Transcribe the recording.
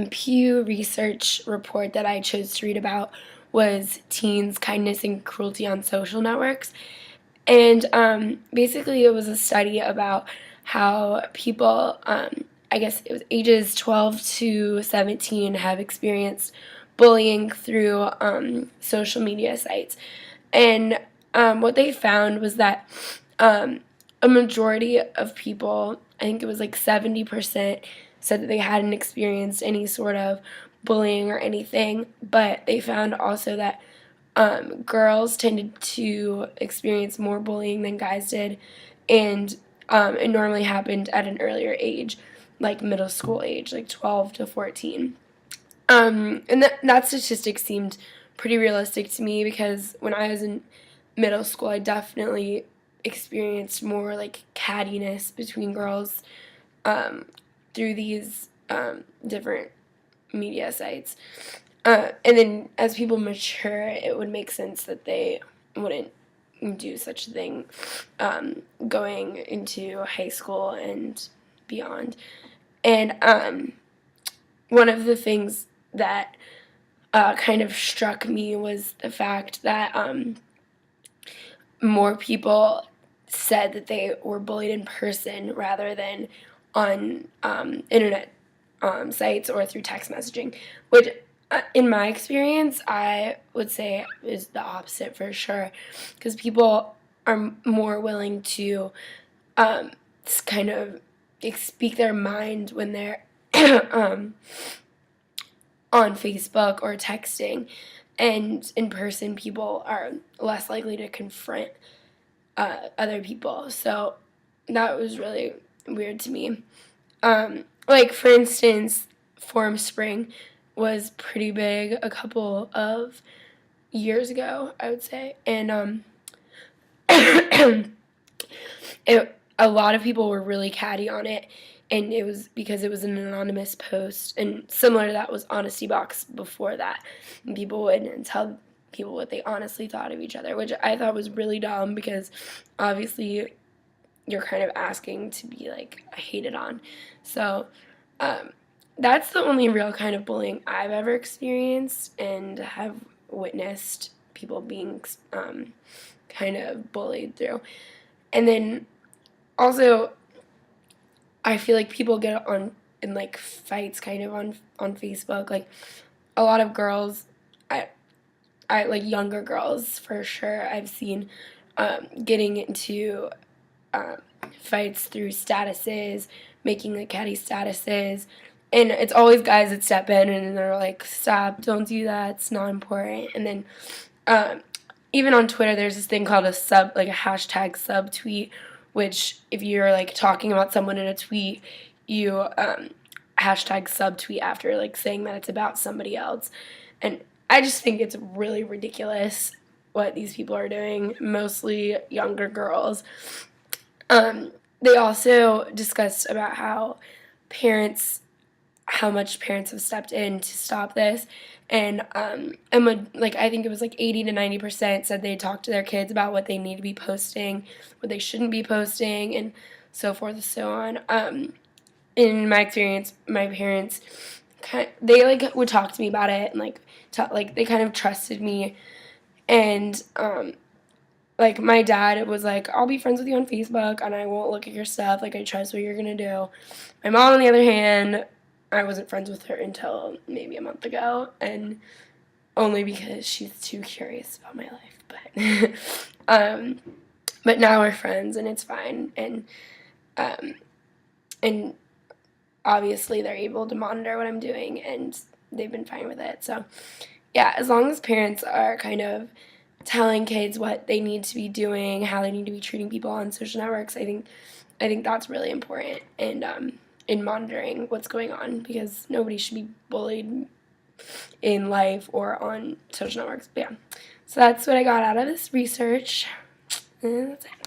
Pew research report that I chose to read about was Teens, Kindness, and Cruelty on Social Networks. And basically, it was a study about how people, I guess it was ages 12 to 17, have experienced bullying through social media sites. And what they found was that a majority of people, I think it was like 70%, said that they hadn't experienced any sort of bullying or anything, but they found also that girls tended to experience more bullying than guys did, and it normally happened at an earlier age, like middle school age, like 12 to 14. And that statistic seemed pretty realistic to me because when I was in middle school, I definitely experienced more like cattiness between girls through these different media sites. And then as people mature, it would make sense that they wouldn't do such a thing going into high school and beyond. And one of the things that kind of struck me was the fact that more people said that they were bullied in person rather than on internet sites or through text messaging, which in my experience, I would say is the opposite for sure, because people are more willing to kind of speak their mind when they're on Facebook or texting, and in person, people are less likely to confront other people. So that was really weird to me. Like, for instance, Forum Spring was pretty big a couple of years ago, I would say, and a lot of people were really catty on it, and it was because it was an anonymous post, and similar to that was Honesty Box before that, and people would tell people what they honestly thought of each other, which I thought was really dumb because obviously you're kind of asking to be like hated on. So that's the only real kind of bullying I've ever experienced and have witnessed people being kind of bullied through. And then also, I feel like people get on in like fights kind of on Facebook. Like a lot of girls, I like younger girls for sure, I've seen getting into fights through statuses, making like catty statuses, and it's always guys that step in and they're like, stop, don't do that, it's not important. And then even on Twitter, there's this thing called a hashtag subtweet, which if you're like talking about someone in a tweet, you hashtag subtweet after like saying that it's about somebody else. And I just think it's really ridiculous what these people are doing, mostly younger girls. They also discussed about how much parents have stepped in to stop this, and I think it was like 80 to 90% said they talked to their kids about what they need to be posting, what they shouldn't be posting, and so forth and so on. In my experience, my parents they like would talk to me about it, and like they kind of trusted me, and like my dad was like, I'll be friends with you on Facebook and I won't look at your stuff, like I trust what you're gonna do. My mom, on the other hand, I wasn't friends with her until maybe a month ago, and only because she's too curious about my life. But now we're friends and it's fine, and obviously they're able to monitor what I'm doing and they've been fine with it. So yeah, as long as parents are kind of telling kids what they need to be doing, how they need to be treating people on social networks, I think that's really important, and in monitoring what's going on, because nobody should be bullied in life or on social networks. But yeah, so that's what I got out of this research, and that's it.